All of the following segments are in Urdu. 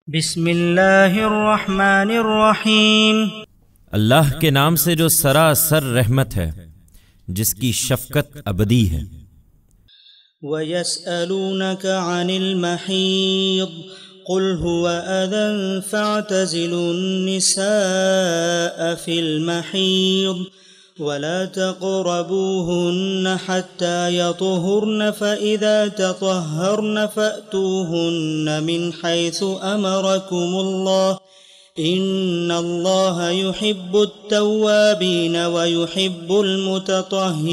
بسم اللہ الرحمن الرحیم۔ اللہ کے نام سے جو سراسر رحمت ہے، جس کی شفقت ابدی ہے۔ وَيَسْأَلُونَكَ عَنِ الْمَحِيضِ قُلْ هُوَ أَذًى فَاعْتَزِلُوا النِّسَاءَ فِي الْمَحِيضِ وَلَا تَقْرَبُوهُنَّ حَتَّى يَطْهُرْنَ فَإِذَا تَطَهَّرْنَ فَأْتُوهُنَّ مِنْ حَيْثُ أَمَرَكُمُ اللَّهُ إِنَّ اللَّهَ يُحِبُّ التَّوَّابِينَ وَيُحِبُّ الْمُتَطَهِّرِينَ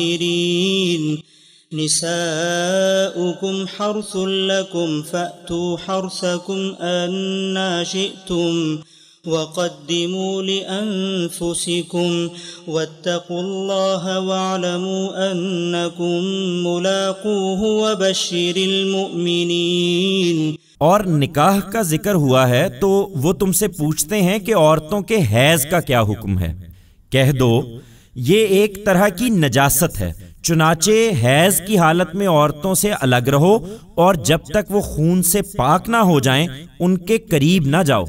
نِسَاؤُكُمْ حَرْثٌ لَكُمْ فَأْتُوا حَرْثَكُمْ أَنَّا شِئْتُمْ وَقَدِّمُوا لِأَنفُسِكُمْ وَاتَّقُوا اللَّهَ وَاعْلَمُوا أَنَّكُمْ مُلَاقُوهُ وَبَشِّرِ الْمُؤْمِنِينَ۔ اور نکاح کا ذکر ہوا ہے تو وہ تم سے پوچھتے ہیں کہ عورتوں کے حیض کا کیا حکم ہے۔ کہہ دو یہ ایک طرح کی نجاست ہے، چنانچہ حیض کی حالت میں عورتوں سے الگ رہو، اور جب تک وہ خون سے پاک نہ ہو جائیں ان کے قریب نہ جاؤ۔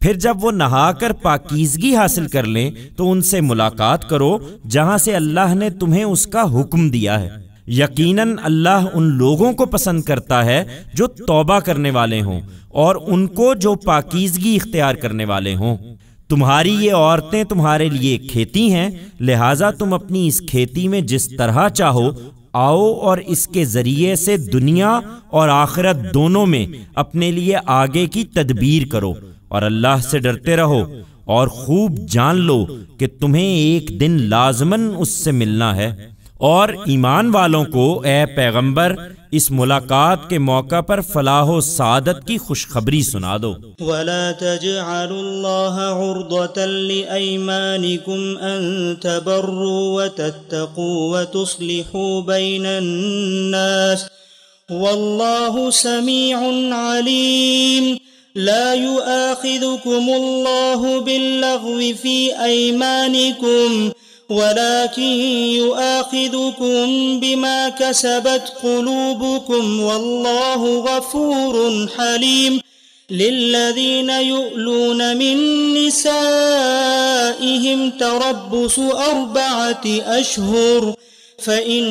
پھر جب وہ نہا کر پاکیزگی حاصل کر لیں تو ان سے ملاقات کرو جہاں سے اللہ نے تمہیں اس کا حکم دیا ہے۔ یقیناً اللہ ان لوگوں کو پسند کرتا ہے جو توبہ کرنے والے ہوں، اور ان کو جو پاکیزگی اختیار کرنے والے ہوں۔ تمہاری یہ عورتیں تمہارے لیے کھیتی ہیں، لہٰذا تم اپنی اس کھیتی میں جس طرح چاہو آؤ، اور اس کے ذریعے سے دنیا اور آخرت دونوں میں اپنے لیے آگے کی تدبیر کرو، اور اللہ سے ڈرتے رہو، اور خوب جان لو کہ تمہیں ایک دن لازماً اس سے ملنا ہے۔ اور ایمان والوں کو اے پیغمبر اس ملاقات کے موقع پر فلاح و سعادت کی خوشخبری سنا دو۔ وَلَا تَجْعَلُوا اللَّهَ عُرْضَةً لِأَيْمَانِكُمْ أَن تَبَرُّوا وَتَتَّقُوا وَتُصْلِحُوا بَيْنَ النَّاسِ وَاللَّهُ سَمِيعٌ عَلِيمٌ۔ لا يؤاخذكم الله باللغو في أيمانكم ولكن يؤاخذكم بما كسبت قلوبكم والله غفور حليم۔ للذين يؤلون من نسائهم تربص 4 أشهر فإن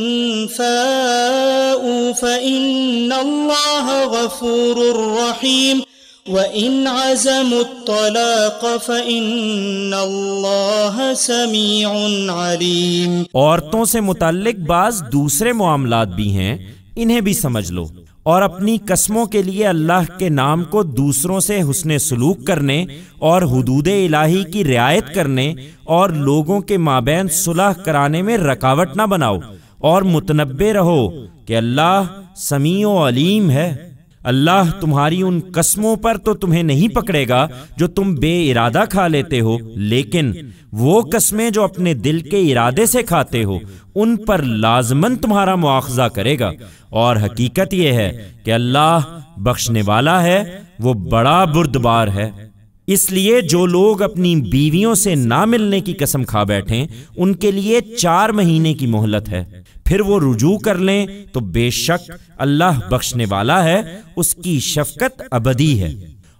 فاءوا فإن الله غفور رحيم وَإِنْ عَزَمُوا الطَّلَاقَ فَإِنَّ اللَّهَ سَمِيعٌ عَلِيمٌ۔ عورتوں سے متعلق بعض دوسرے معاملات بھی ہیں، انہیں بھی سمجھ لو، اور اپنی قسموں کے لیے اللہ کے نام کو دوسروں سے حسن سلوک کرنے اور حدود الہی کی رعایت کرنے اور لوگوں کے مابین صلح کرانے میں رکاوٹ نہ بناؤ، اور متنبہ رہو کہ اللہ سمیع و علیم ہے۔ اللہ تمہاری ان قسموں پر تو تمہیں نہیں پکڑے گا جو تم بے ارادہ کھا لیتے ہو، لیکن وہ قسمیں جو اپنے دل کے ارادے سے کھاتے ہو ان پر لازماً تمہارا مواخذہ کرے گا، اور حقیقت یہ ہے کہ اللہ بخشنے والا ہے، وہ بڑا بردبار ہے۔ اس لیے جو لوگ اپنی بیویوں سے نہ ملنے کی قسم کھا بیٹھیں ان کے لیے 4 مہینے کی مہلت ہے، پھر وہ رجوع کر لیں تو بے شک اللہ بخشنے والا ہے، اس کی شفقت ابدی ہے۔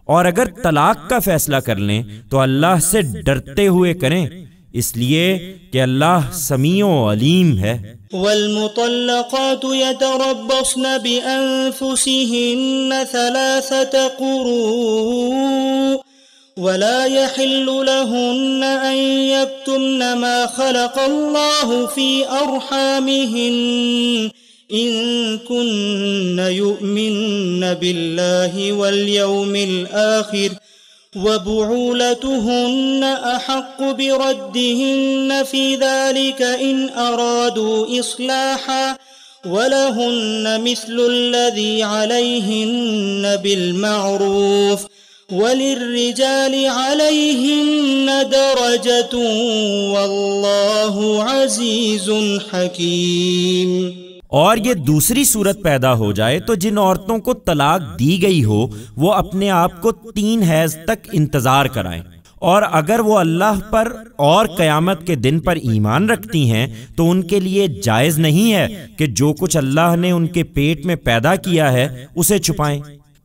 اور اگر طلاق کا فیصلہ کر لیں تو اللہ سے ڈرتے ہوئے کریں، اس لیے کہ اللہ سمیع و علیم ہے۔ والمطلقات يتربصن بأنفسهن 3 قروء ولا يحل لهن أن يكتمن ما خلق الله في أرحامهن إن كن يؤمن بالله واليوم الآخر وبعولتهن أحق بردهن في ذلك إن أرادوا إصلاحا ولهن مثل الذي عليهن بالمعروف وَلِلرِّجَالِ عَلَيْهِنَّ دَرَجَةٌ وَاللَّهُ عَزِيزٌ حَكِيمٌ۔ اور یہ دوسری صورت پیدا ہو جائے تو جن عورتوں کو طلاق دی گئی ہو وہ اپنے آپ کو 3 حیض تک انتظار کرائیں، اور اگر وہ اللہ پر اور قیامت کے دن پر ایمان رکھتی ہیں تو ان کے لیے جائز نہیں ہے کہ جو کچھ اللہ نے ان کے پیٹ میں پیدا کیا ہے اسے چھپائیں۔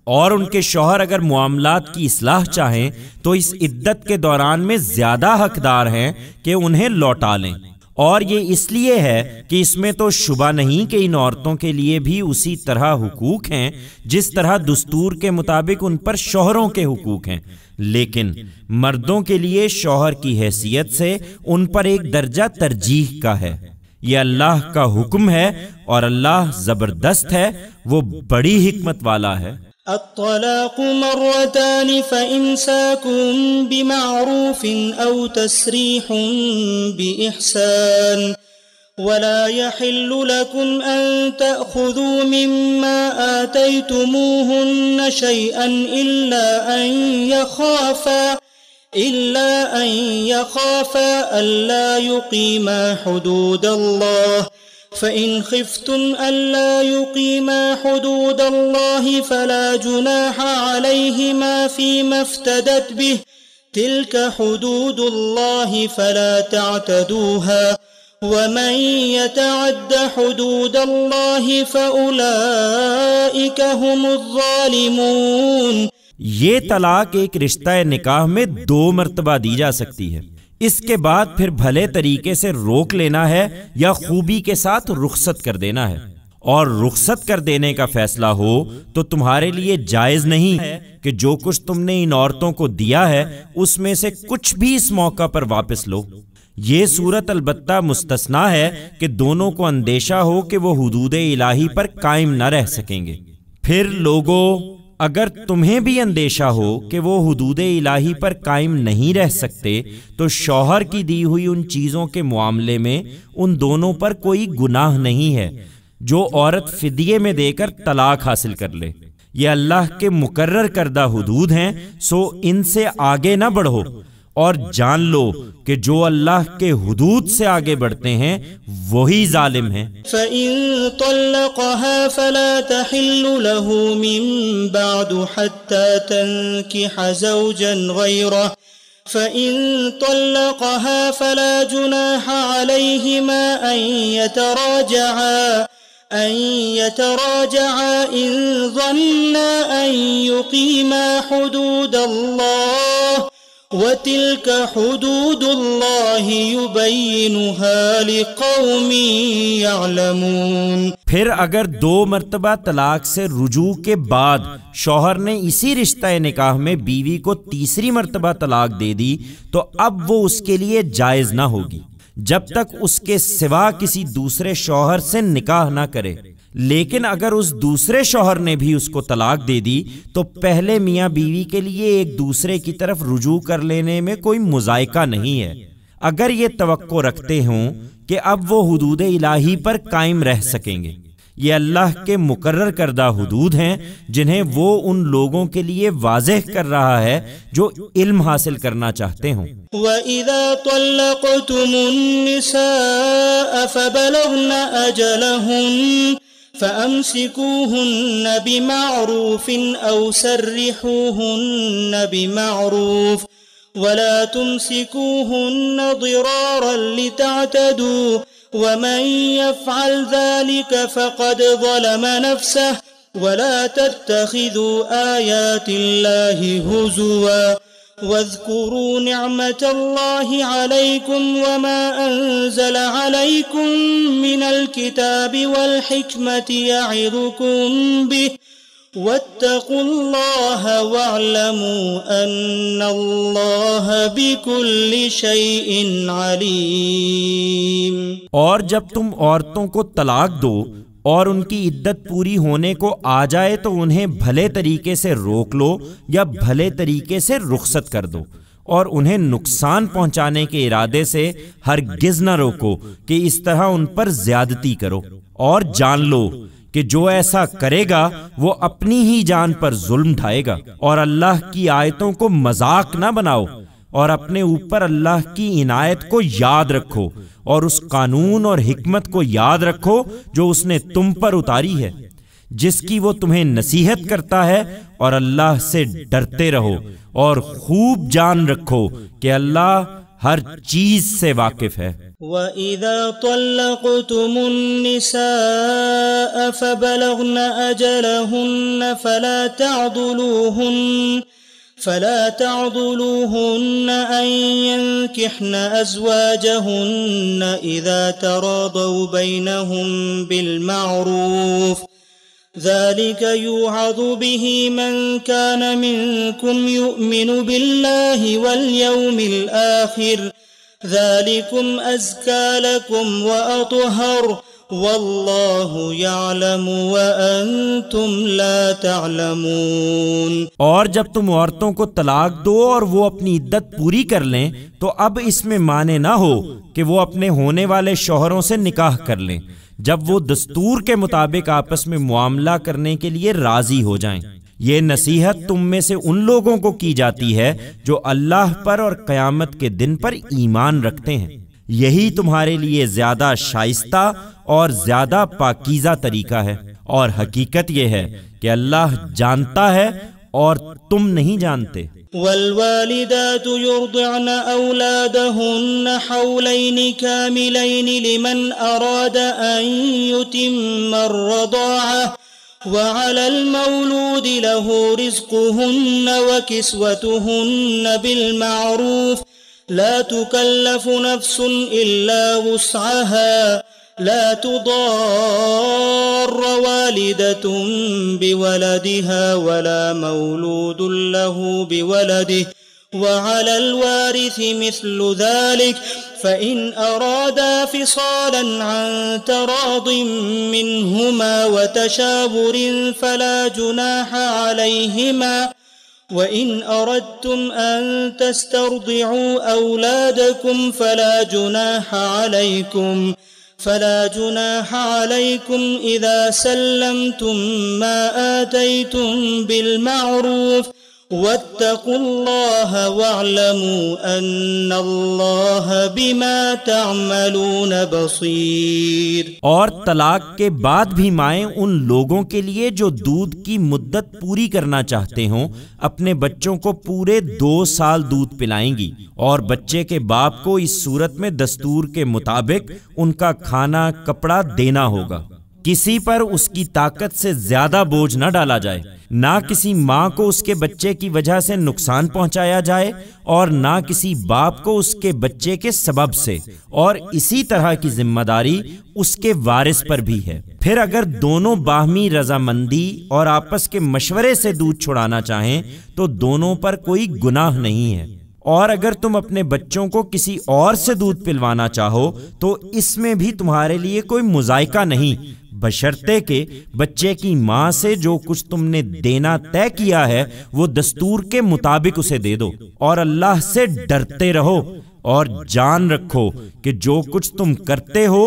اور ان کے شوہر اگر معاملات کی اصلاح چاہیں تو اس عدت کے دوران میں زیادہ حقدار ہیں کہ انہیں لوٹا لیں، اور یہ اس لیے ہے کہ اس میں تو شبہ نہیں کہ ان عورتوں کے لیے بھی اسی طرح حقوق ہیں جس طرح دستور کے مطابق ان پر شوہروں کے حقوق ہیں، لیکن مردوں کے لیے شوہر کی حیثیت سے ان پر ایک درجہ ترجیح کا ہے۔ یہ اللہ کا حکم ہے اور اللہ زبردست ہے، وہ بڑی حکمت والا ہے۔ الطلاق مرتان فإمساك بمعروف أو تسريح بإحسان ولا يحل لكم أن تأخذوا مما آتيتموهن شيئا إلا أن يخافا ألا يقيما حدود الله، فإن خفتم ألا يقيما حدود الله فلا جناح عليهما فيما افتدت به، تلك حدود الله فلا تعتدوها، ومن يتعد حدود الله فأولئك هم الظالمون۔ یہ طلاق ایک رشتہ نکاح میں 2 مرتبہ دی جا سکتی ہے، اس کے بعد پھر بھلے طریقے سے روک لینا ہے یا خوبی کے ساتھ رخصت کر دینا ہے، اور رخصت کر دینے کا فیصلہ ہو تو تمہارے لیے جائز نہیں ہے کہ جو کچھ تم نے ان عورتوں کو دیا ہے اس میں سے کچھ بھی اس موقع پر واپس لو۔ یہ صورت البتہ مستثنا ہے کہ دونوں کو اندیشہ ہو کہ وہ حدود الہی پر قائم نہ رہ سکیں گے۔ پھر لوگوں، اگر تمہیں بھی اندیشہ ہو کہ وہ حدود الہی پر قائم نہیں رہ سکتے تو شوہر کی دی ہوئی ان چیزوں کے معاملے میں ان دونوں پر کوئی گناہ نہیں ہے جو عورت فدیے میں دے کر طلاق حاصل کر لے۔ یہ اللہ کے مقرر کردہ حدود ہیں، سو ان سے آگے نہ بڑھو، اور جان لو کہ جو اللہ کے حدود سے آگے بڑھتے ہیں وہی ظالم ہیں۔ فَإِن طَلَّقَهَا فَلَا تَحِلُّ لَهُ مِن بَعْدُ حَتَّى تَنكِحَ زَوْجًا غَيْرَهُ فَإِن طَلَّقَهَا فَلَا جُنَاحَ عَلَيْهِمَا أَن يَتَرَاجَعَا إِن ظَنَّا أَن يُقِيمَا حُدُودَ اللَّهِ وَتِلْكَ حُدُودُ اللَّهِ يُبَيِّنُهَا لِقَوْمٍ يَعْلَمُونَ۔ پھر اگر 2 مرتبہ طلاق سے رجوع کے بعد شوہر نے اسی رشتہ نکاح میں بیوی کو تیسری مرتبہ طلاق دے دی تو اب وہ اس کے لیے جائز نہ ہوگی جب تک اس کے سوا کسی دوسرے شوہر سے نکاح نہ کرے۔ لیکن اگر اس دوسرے شوہر نے بھی اس کو طلاق دے دی تو پہلے میاں بیوی کے لیے ایک دوسرے کی طرف رجوع کر لینے میں کوئی مذائقہ نہیں ہے، اگر یہ توقع رکھتے ہوں کہ اب وہ حدود الہی پر قائم رہ سکیں گے۔ یہ اللہ کے مقرر کردہ حدود ہیں جنہیں وہ ان لوگوں کے لیے واضح کر رہا ہے جو علم حاصل کرنا چاہتے ہوں۔ وَإِذَا طَلَّقْتُمُ النِّسَاءَ فَبَلَغْنَ أَجَلَهُنَّ فَأَمْسِكُوهُنَّ بِمَعْرُوفٍ أَوْ سَرِّحُوهُنَّ بِمَعْرُوفٍ وَلَا تُمْسِكُوهُنَّ ضِرَارًا لِتَعْتَدُوا وَمَن يَفْعَلْ ذَلِكَ فَقَدْ ظَلَمَ نَفْسَهُ وَلَا تَتَّخِذُوا آيَاتِ اللَّهِ هُزُوًا وَاذْكُرُوا نِعْمَةَ اللَّهِ عَلَيْكُمْ وَمَا أَنزَلَ عَلَيْكُمْ مِنَ الْكِتَابِ وَالْحِكْمَةِ يَعِظُكُمْ بِهِ وَاتَّقُوا اللَّهَ وَاعْلَمُوا أَنَّ اللَّهَ بِكُلِّ شَيْءٍ عَلِيمٌ۔ اور جب تم عورتوں کو طلاق دو اور ان کی عدت پوری ہونے کو آ جائے تو انہیں بھلے طریقے سے روک لو یا بھلے طریقے سے رخصت کر دو، اور انہیں نقصان پہنچانے کے ارادے سے ہرگز نہ روکو کہ اس طرح ان پر زیادتی کرو، اور جان لو کہ جو ایسا کرے گا وہ اپنی ہی جان پر ظلم ڈھائے گا۔ اور اللہ کی آیتوں کو مذاق نہ بناؤ، اور اپنے اوپر اللہ کی عنایت کو یاد رکھو، اور اس قانون اور حکمت کو یاد رکھو جو اس نے تم پر اتاری ہے، جس کی وہ تمہیں نصیحت کرتا ہے، اور اللہ سے ڈرتے رہو اور خوب جان رکھو کہ اللہ ہر چیز سے واقف ہے۔ وَإِذَا طَلَّقْتُمُ النِّسَاءَ فَبَلَغْنَ أَجَلَهُنَّ فلا تعضلوهن أن ينكحن أزواجهن إذا تراضوا بينهم بالمعروف ذلك يوعظ به من كان منكم يؤمن بالله واليوم الآخر ذلكم أزكى لكم وأطهر واللہ یعلم وانتم لا تعلمون۔ اور جب تم عورتوں کو طلاق دو اور وہ اپنی عدت پوری کر لیں تو اب اس میں معنی نہ ہو کہ وہ اپنے ہونے والے شوہروں سے نکاح کر لیں جب وہ دستور کے مطابق آپس میں معاملہ کرنے کے لیے راضی ہو جائیں۔ یہ نصیحت تم میں سے ان لوگوں کو کی جاتی ہے جو اللہ پر اور قیامت کے دن پر ایمان رکھتے ہیں، یہی تمہارے لیے زیادہ شائستہ اور زیادہ پاکیزہ طریقہ ہے، اور حقیقت یہ ہے کہ اللہ جانتا ہے اور تم نہیں جانتے۔ والوالدات يرضعن أولادهن حولين كاملين لمن أراد أن يتم الرضاعة وعلى المولود له رزقهن وكسوتهن بالمعروف لا تكلف نفس إلا وسعها لا تضار والدة بولدها ولا مولود له بولده وعلى الوارث مثل ذلك فإن أرادا فصالا عن تراض منهما وتشاور فلا جناح عليهما وإن أردتم أن تسترضعوا أولادكم فلا جناح عليكم إذا سلمتم ما آتيتم بالمعروف واتقوا الله واعلموا أن الله بما تعملون بصير۔ اور طلاق کے بعد بھی مائیں ان لوگوں کے لیے جو دودھ کی مدت پوری کرنا چاہتے ہوں اپنے بچوں کو پورے 2 سال دودھ پلائیں گی، اور بچے کے باپ کو اس صورت میں دستور کے مطابق ان کا کھانا کپڑا دینا ہوگا۔ کسی پر اس کی طاقت سے زیادہ بوجھ نہ ڈالا جائے، نہ کسی ماں کو اس کے بچے کی وجہ سے نقصان پہنچایا جائے اور نہ کسی باپ کو اس کے بچے کے سبب سے، اور اسی طرح کی ذمہ داری اس کے وارث پر بھی ہے۔ پھر اگر دونوں باہمی رضامندی اور آپس کے مشورے سے دودھ چھڑانا چاہیں تو دونوں پر کوئی گناہ نہیں ہے، اور اگر تم اپنے بچوں کو کسی اور سے دودھ پلوانا چاہو تو اس میں بھی تمہارے لیے کوئی مذائقہ نہیں، بشرطے کہ بچے کی ماں سے جو کچھ تم نے دینا طے کیا ہے وہ دستور کے مطابق اسے دے دو، اور اللہ سے ڈرتے رہو اور جان رکھو کہ جو کچھ تم کرتے ہو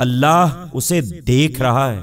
اللہ اسے دیکھ رہا ہے۔